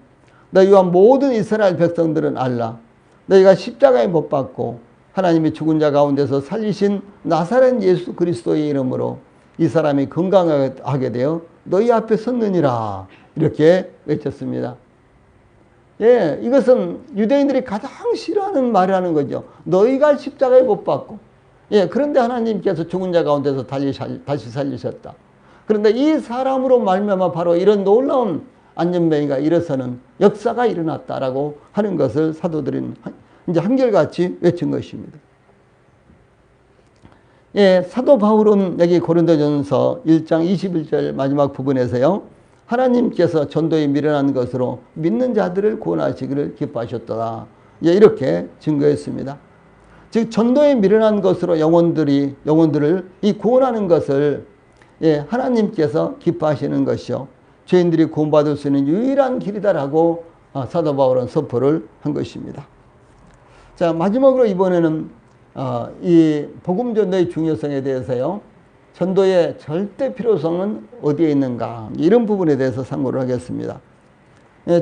너희와 모든 이스라엘 백성들은 알라. 너희가 십자가에 못 박고 하나님이 죽은 자 가운데서 살리신 나사렛 예수 그리스도의 이름으로 이 사람이 건강하게 되어 너희 앞에 섰느니라. 이렇게 외쳤습니다. 예, 이것은 유대인들이 가장 싫어하는 말이라는 거죠. 너희가 십자가에 못 박고 예, 그런데 하나님께서 죽은 자 가운데서 다시 살리셨다. 그런데 이 사람으로 말미암아 바로 이런 놀라운 안전병이가 일어서는 역사가 일어났다라고 하는 것을 사도들은 이제 한결같이 외친 것입니다. 예, 사도 바울은 여기 고린도전서 1장 21절 마지막 부분에서요. 하나님께서 전도에 미련한 것으로 믿는 자들을 구원하시기를 기뻐하셨더라. 예, 이렇게 증거했습니다. 즉 전도에 미련한 것으로 영혼들을 이 구원하는 것을 예, 하나님께서 기뻐하시는 것이요. 죄인들이 구원받을 수 있는 유일한 길이다라고 사도 바울은 선포를 한 것입니다. 자, 마지막으로 이번에는 이 복음 전도의 중요성에 대해서요. 전도의 절대 필요성은 어디에 있는가? 이런 부분에 대해서 상고를 하겠습니다.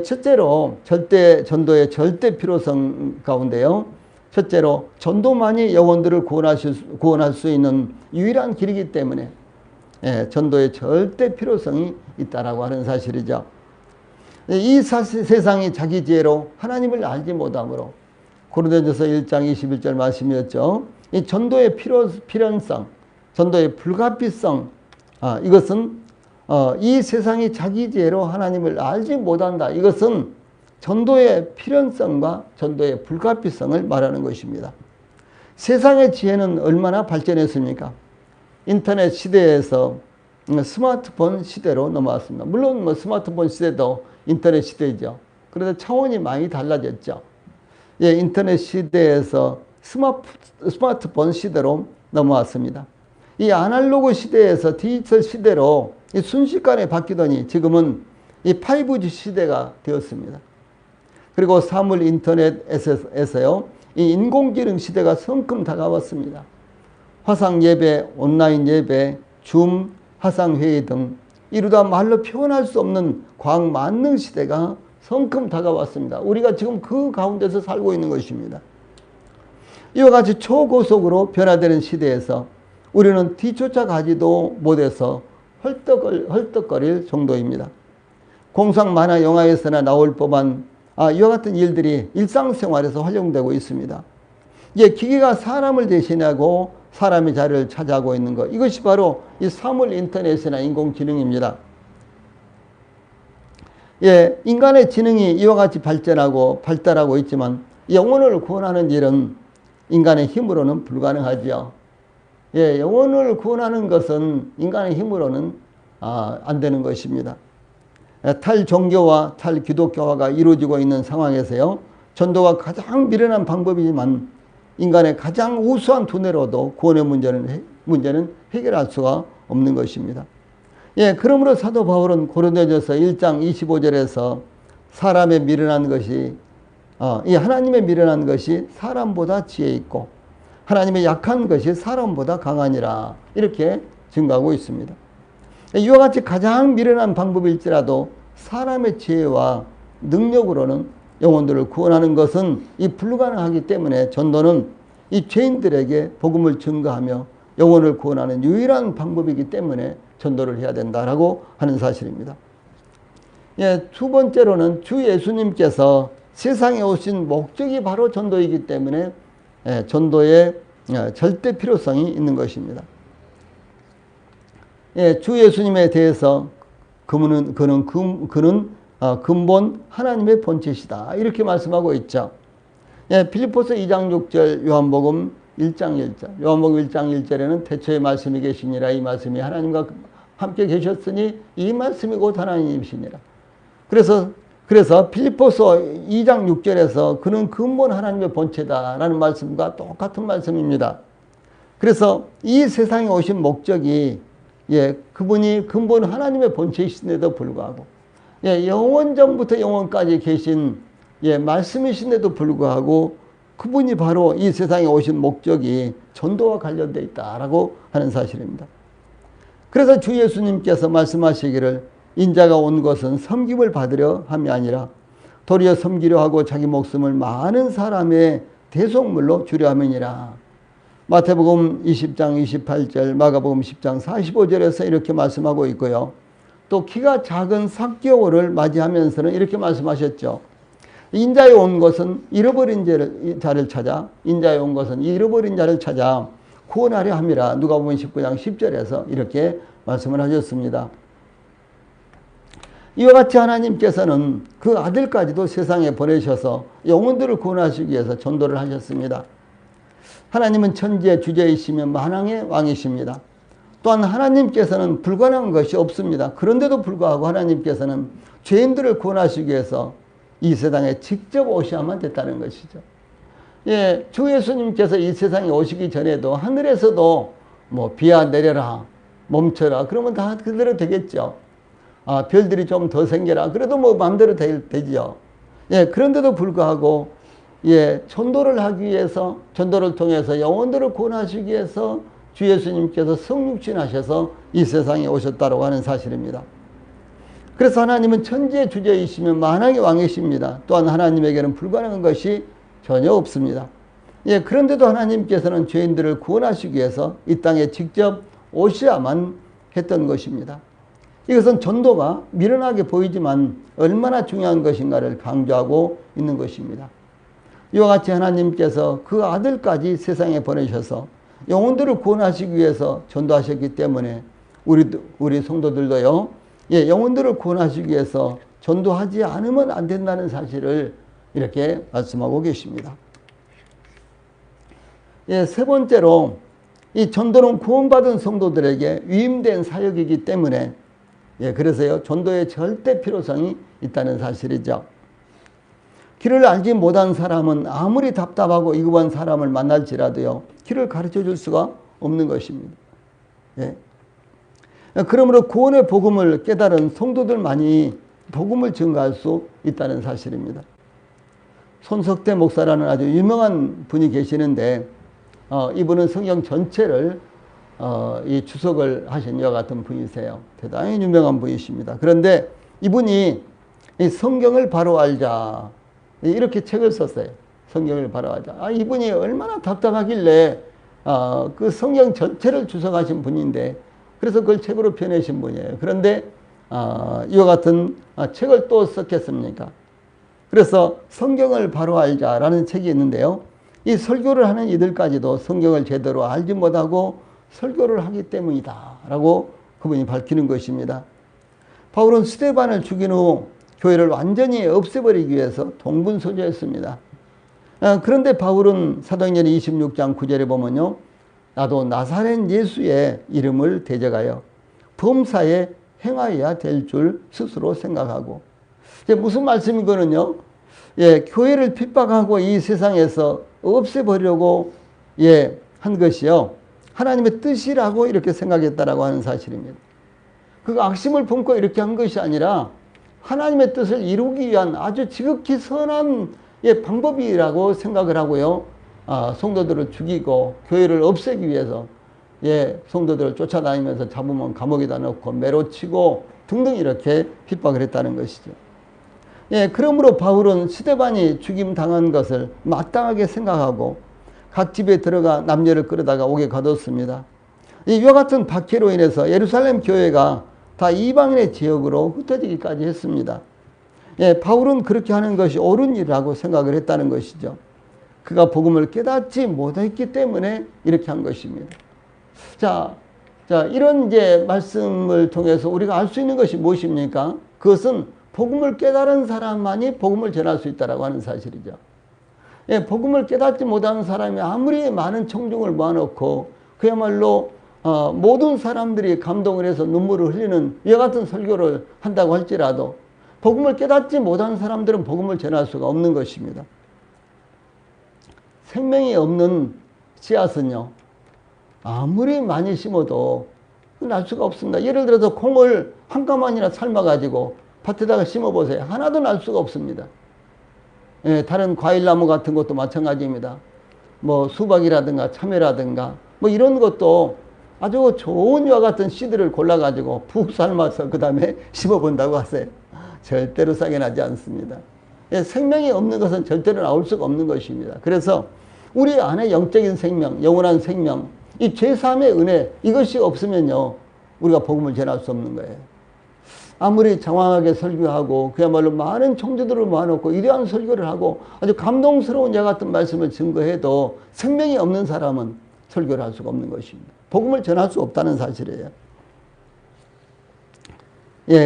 첫째로 전도의 절대 필요성 가운데요. 첫째로 전도만이 영혼들을 구원할 수 있는 유일한 길이기 때문에 전도의 절대 필요성이 있다라고 하는 사실이죠. 이 세상이 자기 지혜로 하나님을 알지 못하므로 고린도전서 1장 21절 말씀이었죠. 이 전도의 필연성, 전도의 불가피성, 이것은 이 세상이 자기 지혜로 하나님을 알지 못한다. 이것은 전도의 필연성과 전도의 불가피성을 말하는 것입니다. 세상의 지혜는 얼마나 발전했습니까? 인터넷 시대에서 스마트폰 시대로 넘어왔습니다. 물론 스마트폰 시대도 인터넷 시대죠. 그런데 차원이 많이 달라졌죠. 인터넷 시대에서 스마트폰 시대로 넘어왔습니다. 이 아날로그 시대에서 디지털 시대로 순식간에 바뀌더니 지금은 이 5G 시대가 되었습니다. 그리고 사물 인터넷에서요, 이 인공지능 시대가 성큼 다가왔습니다. 화상 예배, 온라인 예배, 줌, 화상회의 등 이루다 말로 표현할 수 없는 과학 만능 시대가 성큼 다가왔습니다. 우리가 지금 그 가운데서 살고 있는 것입니다. 이와 같이 초고속으로 변화되는 시대에서 우리는 뒤쫓아가지도 못해서 헐떡거릴 정도입니다. 공상 만화 영화에서나 나올 법한 이와 같은 일들이 일상생활에서 활용되고 있습니다. 기계가 사람을 대신하고 사람의 자리를 차지하고 있는 것, 이것이 바로 이 사물 인터넷이나 인공지능입니다. 인간의 지능이 이와 같이 발달하고 있지만 영혼을 구원하는 일은 인간의 힘으로는 불가능하지요. 영혼을 구원하는 것은 인간의 힘으로는 안 되는 것입니다. 탈종교와 탈기독교화가 이루어지고 있는 상황에서요, 전도가 가장 미련한 방법이지만 인간의 가장 우수한 두뇌로도 구원의 문제는 해결할 수가 없는 것입니다. 그러므로 사도 바울은 고린도전서 1장 25절에서 사람의 미련한 것이 이 하나님의 미련한 것이 사람보다 지혜 있고 하나님의 약한 것이 사람보다 강하니라, 이렇게 증거하고 있습니다. 이와 같이 가장 미련한 방법일지라도 사람의 지혜와 능력으로는 영혼들을 구원하는 것은 불가능하기 때문에 전도는 이 죄인들에게 복음을 증거하며 영혼을 구원하는 유일한 방법이기 때문에 전도를 해야 된다라고 하는 사실입니다. 두 번째로는 주 예수님께서 세상에 오신 목적이 바로 전도이기 때문에 전도의 절대 필요성이 있는 것입니다. 주 예수님에 대해서 그는 근본 하나님의 본체시다, 이렇게 말씀하고 있죠. 빌립보서 2장 6절, 요한복음 1장 1절. 요한복음 1장 1절에는 태초에 말씀이 계시니라, 이 말씀이 하나님과 함께 계셨으니 이 말씀이 곧 하나님이시니라. 그래서 빌립보서 2장 6절에서 그는 근본 하나님의 본체다라는 말씀과 똑같은 말씀입니다. 그래서 이 세상에 오신 목적이 그분이 근본 하나님의 본체이신데도 불구하고 영원전부터 영원까지 계신 말씀이신데도 불구하고 그분이 바로 이 세상에 오신 목적이 전도와 관련되어 있다라고 하는 사실입니다. 그래서 주 예수님께서 말씀하시기를 인자가 온 것은 섬김을 받으려 함이 아니라 도리어 섬기려 하고 자기 목숨을 많은 사람의 대속물로 주려 함이니라. 마태복음 20장 28절, 마가복음 10장 45절에서 이렇게 말씀하고 있고요. 또 키가 작은 삭개오를 맞이하면서는 이렇게 말씀하셨죠. 인자에 온 것은 잃어버린 자를 찾아, 인자에 온 것은 잃어버린 자를 찾아 구원하려 함이라. 누가복음 19장 10절에서 이렇게 말씀을 하셨습니다. 이와 같이 하나님께서는 그 아들까지도 세상에 보내셔서 영혼들을 구원하시기 위해서 전도를 하셨습니다. 하나님은 천지의 주제이시며 만왕의 왕이십니다. 또한 하나님께서는 불가능한 것이 없습니다. 그런데도 불구하고 하나님께서는 죄인들을 구원하시기 위해서 이 세상에 직접 오셔야만 됐다는 것이죠. 주 예수님께서 이 세상에 오시기 전에도 하늘에서도 비야 내려라, 멈춰라, 그러면 다 그대로 되겠죠. 별들이 좀 더 생겨라, 그래도 마음대로 되죠. 그런데도 불구하고 예, 전도를 하기 위해서, 전도를 통해서 영혼들을 구원하시기 위해서 주 예수님께서 성육신하셔서 이 세상에 오셨다고 하는 사실입니다. 그래서 하나님은 천지의 주제이시며 만왕의 왕이십니다. 또한 하나님에게는 불가능한 것이 전혀 없습니다. 예, 그런데도 하나님께서는 죄인들을 구원하시기 위해서 이 땅에 직접 오셔야만 했던 것입니다. 이것은 전도가 미련하게 보이지만 얼마나 중요한 것인가를 강조하고 있는 것입니다. 이와 같이 하나님께서 그 아들까지 세상에 보내셔서 영혼들을 구원하시기 위해서 전도하셨기 때문에 우리 성도들도요, 예, 영혼들을 구원하시기 위해서 전도하지 않으면 안 된다는 사실을 이렇게 말씀하고 계십니다. 예, 세 번째로 이 전도는 구원받은 성도들에게 위임된 사역이기 때문에, 예, 그래서요, 전도의 절대 필요성이 있다는 사실이죠. 길을 알지 못한 사람은 아무리 답답하고 이급한 사람을 만날지라도요, 길을 가르쳐 줄 수가 없는 것입니다. 예. 그러므로 구원의 복음을 깨달은 성도들만이 복음을 증거할 수 있다는 사실입니다. 손석대 목사라는 아주 유명한 분이 계시는데, 이분은 성경 전체를 이 주석을 하신 이와 같은 분이세요. 대단히 유명한 분이십니다. 그런데 이분이 이 성경을 바로 알자, 이렇게 책을 썼어요. 성경을 바로 알자. 이분이 얼마나 답답하길래 그 성경 전체를 주석하신 분인데, 그래서 그걸 책으로 펴내신 분이에요. 그런데 이와 같은 책을 또 썼겠습니까? 그래서 성경을 바로 알자라는 책이 있는데요, 이 설교를 하는 이들까지도 성경을 제대로 알지 못하고 설교를 하기 때문이다 라고 그분이 밝히는 것입니다. 바울은 스데반을 죽인 후 교회를 완전히 없애버리기 위해서 동분서주했습니다. 그런데 바울은 사도행전 26장 9절에 보면요, 나도 나사렛 예수의 이름을 대적하여 범사에 행하여야 될 줄 스스로 생각하고, 무슨 말씀이거든요. 예, 교회를 핍박하고 이 세상에서 없애버리려고 한 것이요, 하나님의 뜻이라고 이렇게 생각했다라고 하는 사실입니다. 그 악심을 품고 이렇게 한 것이 아니라 하나님의 뜻을 이루기 위한 아주 지극히 선한 방법이라고 생각을 하고요, 성도들을 죽이고 교회를 없애기 위해서 성도들을 쫓아다니면서 잡으면 감옥에다 넣고 매로 치고 등등 이렇게 핍박을 했다는 것이죠. 그러므로 바울은 스데반이 죽임 당한 것을 마땅하게 생각하고 각 집에 들어가 남녀를 끌어다가 옥에 가뒀습니다. 이와 같은 박해로 인해서 예루살렘 교회가 다 이방인의 지역으로 흩어지기까지 했습니다. 바울은 그렇게 하는 것이 옳은 일이라고 생각을 했다는 것이죠. 그가 복음을 깨닫지 못했기 때문에 이렇게 한 것입니다. 자, 이런 말씀을 통해서 우리가 알 수 있는 것이 무엇입니까? 그것은 복음을 깨달은 사람만이 복음을 전할 수 있다고 하는 사실이죠. 복음을 깨닫지 못하는 사람이 아무리 많은 청중을 모아놓고 그야말로 모든 사람들이 감동을 해서 눈물을 흘리는 이와 같은 설교를 한다고 할지라도 복음을 깨닫지 못한 사람들은 복음을 전할 수가 없는 것입니다. 생명이 없는 씨앗은요, 아무리 많이 심어도 날 수가 없습니다. 예를 들어서 콩을 한 가만이나 삶아가지고 밭에다가 심어보세요. 하나도 날 수가 없습니다. 다른 과일나무 같은 것도 마찬가지입니다. 뭐 수박이라든가 참외라든가 뭐 이런 것도 아주 좋은 이와 같은 씨들을 골라가지고 푹 삶아서 그 다음에 심어본다고 하세요. 절대로 싹이 나지 않습니다. 생명이 없는 것은 절대로 나올 수가 없는 것입니다. 그래서 우리 안에 영적인 생명, 영원한 생명, 이 죄사함의 은혜, 이것이 없으면요, 우리가 복음을 전할 수 없는 거예요. 아무리 장황하게 설교하고 그야말로 많은 청주들을 모아놓고 이러한 설교를 하고 아주 감동스러운 이 같은 말씀을 증거해도 생명이 없는 사람은 설교를 할 수가 없는 것입니다. 복음을 전할 수 없다는 사실이에요.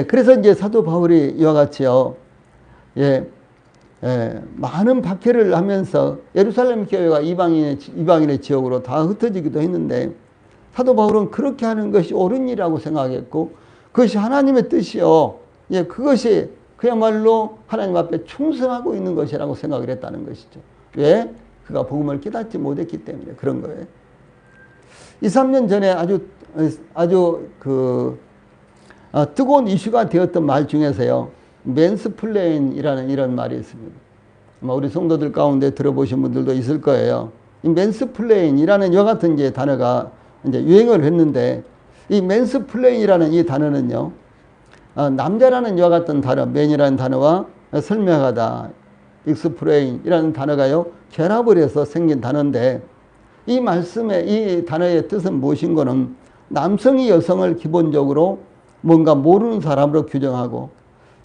그래서 이제 사도 바울이 이와 같이요, 많은 박해를 하면서 예루살렘 교회가 이방인의 지역으로 다 흩어지기도 했는데, 사도 바울은 그렇게 하는 것이 옳은 일이라고 생각했고, 그것이 하나님의 뜻이요, 그것이 그야말로 하나님 앞에 충성하고 있는 것이라고 생각을 했다는 것이죠. 왜? 그가 복음을 깨닫지 못했기 때문에 그런 거예요. 2, 3년 전에 아주 뜨거운 이슈가 되었던 말 중에서요, 맨스플레인이라는 이런 말이 있습니다. 아마 우리 성도들 가운데 들어보신 분들도 있을 거예요. 이 맨스플레인이라는 이와 같은 이제 단어가 이제 유행을 했는데, 이 맨스플레인이라는 이 단어는요, 남자라는 이와 같은 단어, 맨이라는 단어와 설명하다, 익스플레인이라는 단어가요, 결합을 해서 생긴 단어인데, 이 말씀의 이 단어의 뜻은 무엇인 거는 남성이 여성을 기본적으로 뭔가 모르는 사람으로 규정하고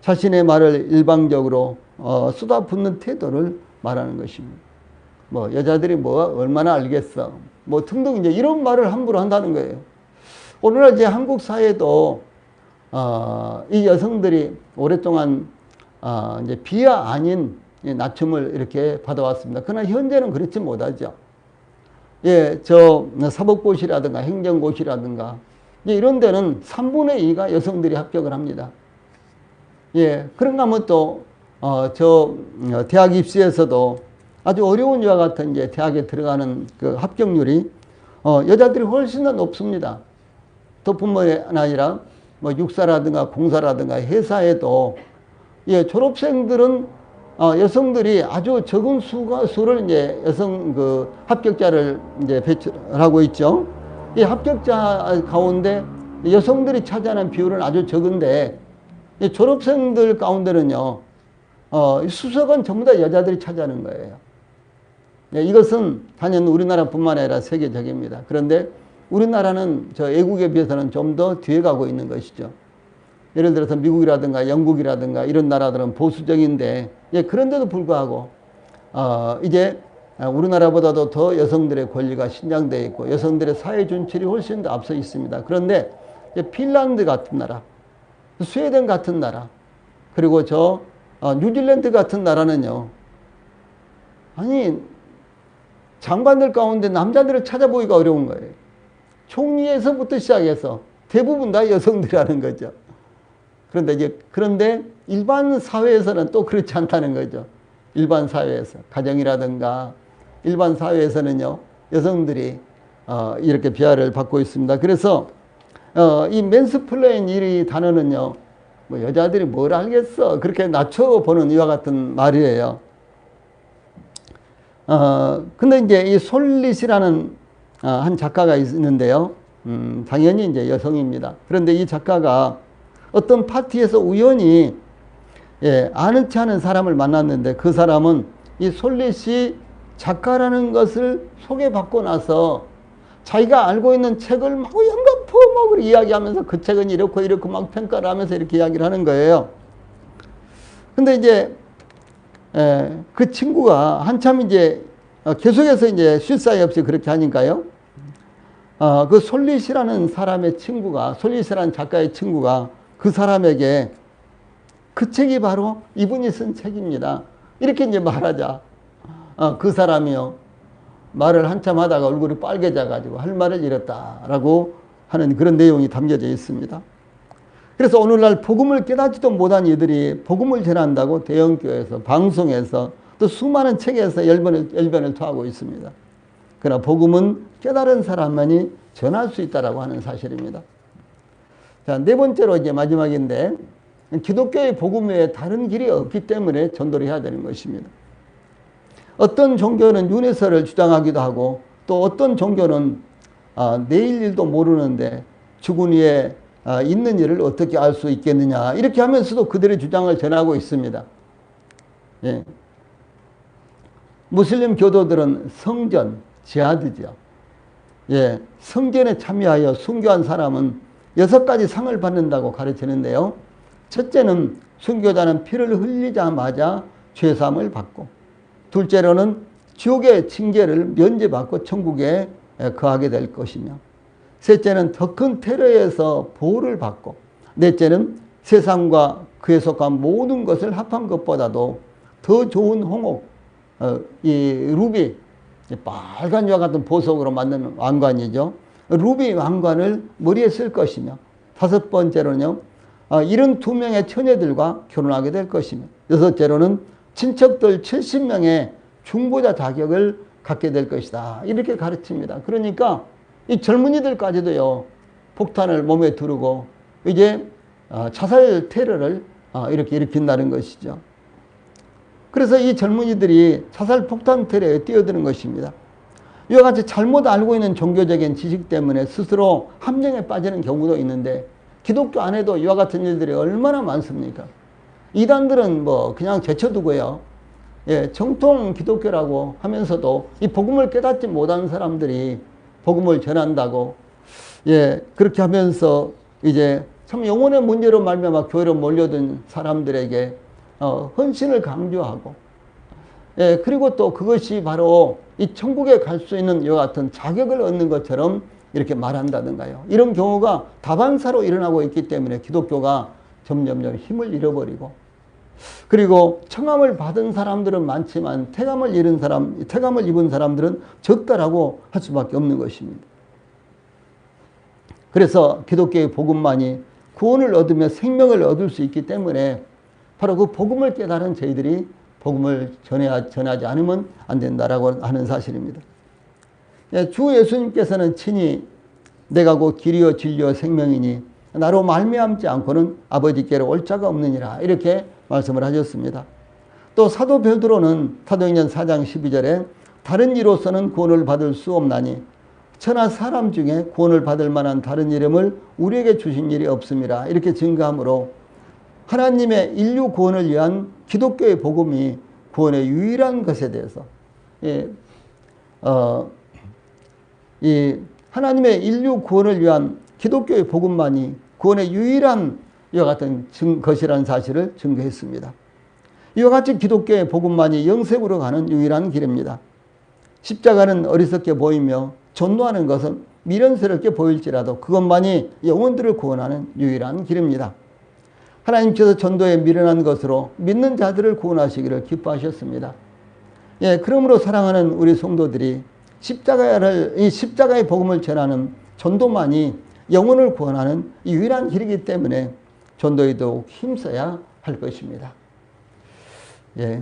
자신의 말을 일방적으로 쏟아붓는 태도를 말하는 것입니다. 뭐 여자들이 뭐 얼마나 알겠어, 뭐 등등 이제 이런 말을 함부로 한다는 거예요. 오늘날 이제 한국 사회도 이 여성들이 오랫동안 이제 비하 아닌 낮춤을 이렇게 받아왔습니다. 그러나 현재는 그렇지 못하죠. 예, 사법고시라든가 행정고시라든가 이런 데는 3분의 2가 여성들이 합격을 합니다. 예, 그런가 하면 또 대학 입시에서도 아주 어려운 이와 같은 이제 대학에 들어가는 그 합격률이 여자들이 훨씬 더 높습니다. 또 뿐만 아니라 뭐 육사라든가 공사라든가 회사에도 예, 졸업생들은 여성들이 아주 적은 수를 이제 여성 그 합격자를 이제 배출하고 있죠. 이 합격자 가운데 여성들이 차지하는 비율은 아주 적은데, 이 졸업생들 가운데는요, 수석은 전부 다 여자들이 차지하는 거예요. 예, 이것은 단연 우리나라뿐만 아니라 세계적입니다. 그런데 우리나라는 저 외국에 비해서는 좀 더 뒤에 가고 있는 것이죠. 예를 들어서 미국이라든가 영국이라든가 이런 나라들은 보수적인데, 예, 그런데도 불구하고 이제 우리나라보다도 더 여성들의 권리가 신장되어 있고 여성들의 사회 준출이 훨씬 더 앞서 있습니다. 그런데 핀란드 같은 나라, 스웨덴 같은 나라, 그리고 뉴질랜드 같은 나라는요, 아니 장관들 가운데 남자들을 찾아보기가 어려운 거예요. 총리에서부터 시작해서 대부분 다 여성들이라는 거죠. 그런데 일반 사회에서는 또 그렇지 않다는 거죠. 일반 사회에서, 가정이라든가 일반 사회에서는요, 여성들이 이렇게 비하를 받고 있습니다. 그래서 이 맨스플레인 이 단어는요, 뭐 여자들이 뭘 알겠어, 그렇게 낮춰보는 이와 같은 말이에요. 근데 이제 이 솔릿이라는 한 작가가 있는데요, 당연히 이제 여성입니다. 그런데 이 작가가 어떤 파티에서 우연히 아는 체 않은 사람을 만났는데, 그 사람은 이 솔릿이 작가라는 것을 소개받고 나서 자기가 알고 있는 책을 막 연거푸 이야기하면서 그 책은 이렇고 이렇고 막 평가를 하면서 이렇게 이야기를 하는 거예요. 근데 이제 그 친구가 한참 이제 계속해서 이제 쉴 사이 없이 그렇게 하니까요, 그 솔릿이라는 사람의 친구가, 솔릿이라는 작가의 친구가 그 사람에게 그 책이 바로 이분이 쓴 책입니다, 이렇게 이제 말하자, 그 사람이요, 말을 한참 하다가 얼굴이 빨개져 가지고 할 말을 잃었다라고 하는 그런 내용이 담겨져 있습니다. 그래서 오늘날 복음을 깨닫지도 못한 이들이 복음을 전한다고 대형교회에서, 방송에서, 또 수많은 책에서 열변을 토하고 있습니다. 그러나 복음은 깨달은 사람만이 전할 수 있다라고 하는 사실입니다. 자, 네 번째로 이제 마지막인데, 기독교의 복음 외에 다른 길이 없기 때문에 전도를 해야 되는 것입니다. 어떤 종교는 윤회설을 주장하기도 하고, 또 어떤 종교는 내일 일도 모르는데 죽은 후에 있는 일을 어떻게 알 수 있겠느냐, 이렇게 하면서도 그들의 주장을 전하고 있습니다. 예. 무슬림 교도들은 성전, 지하드죠. 예. 성전에 참여하여 순교한 사람은 6가지 상을 받는다고 가르치는데요. 첫째는 순교자는 피를 흘리자마자 죄사함을 받고, 둘째로는 지옥의 징계를 면제받고 천국에 거하게 될 것이며, 셋째는 더 큰 테러에서 보호를 받고, 넷째는 세상과 그에 속한 모든 것을 합한 것보다도 더 좋은 홍옥, 이 루비, 빨간 이와 같은 보석으로 만든 왕관이죠. 루비 왕관을 머리에 쓸 것이며, 다섯 번째로는요, 72명의 처녀들과 결혼하게 될 것이며, 여섯째로는 친척들 70명의 중보자 자격을 갖게 될 것이다, 이렇게 가르칩니다. 그러니까 이 젊은이들까지도요, 폭탄을 몸에 두르고 이제 자살 테러를 이렇게 일으킨다는 것이죠. 그래서 이 젊은이들이 자살 폭탄тер에 뛰어드는 것입니다. 이와 같이 잘못 알고 있는 종교적인 지식 때문에 스스로 함정에 빠지는 경우도 있는데 기독교 안에도 이와 같은 일들이 얼마나 많습니까? 이단들은 뭐 그냥 제쳐두고요. 예, 정통 기독교라고 하면서도 이 복음을 깨닫지 못한 사람들이 복음을 전한다고, 예, 그렇게 하면서 이제 참 영혼의 문제로 말미암아 교회로 몰려든 사람들에게 헌신을 강조하고, 예, 그리고 또 그것이 바로 이 천국에 갈 수 있는 이와 같은 자격을 얻는 것처럼 이렇게 말한다든가요. 이런 경우가 다반사로 일어나고 있기 때문에 기독교가 점점점 힘을 잃어버리고, 그리고 청함을 받은 사람들은 많지만 태감을 입은 사람들은 적다라고 할 수밖에 없는 것입니다. 그래서 기독교의 복음만이 구원을 얻으며 생명을 얻을 수 있기 때문에 바로 그 복음을 깨달은 저희들이 복음을 전하지 않으면 안 된다라고 하는 사실입니다. 주 예수님께서는 친히 내가 곧 길이요 진리요 생명이니 나로 말미암지 않고는 아버지께로 올 자가 없느니라, 이렇게 말씀을 하셨습니다. 또 사도 베드로는 사도행전 4장 12절에 다른 이로서는 구원을 받을 수 없나니 천하 사람 중에 구원을 받을 만한 다른 이름을 우리에게 주신 일이 없음이라, 이렇게 증거하므로 하나님의 인류 구원을 위한 기독교의 복음이 구원의 유일한 것에 대해서, 이 하나님의 인류 구원을 위한 기독교의 복음만이 구원의 유일한 이와 같은 것이라는 사실을 증거했습니다. 이와 같이 기독교의 복음만이 영생으로 가는 유일한 길입니다. 십자가는 어리석게 보이며 전도하는 것은 미련스럽게 보일지라도 그것만이 영혼들을 구원하는 유일한 길입니다. 하나님께서 전도에 미련한 것으로 믿는 자들을 구원하시기를 기뻐하셨습니다. 예, 그러므로 사랑하는 우리 성도들이 이 십자가의 복음을 전하는 전도만이 영혼을 구원하는 유일한 길이기 때문에 전도에 더욱 힘써야 할 것입니다. 예,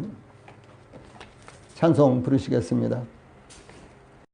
찬송 부르시겠습니다.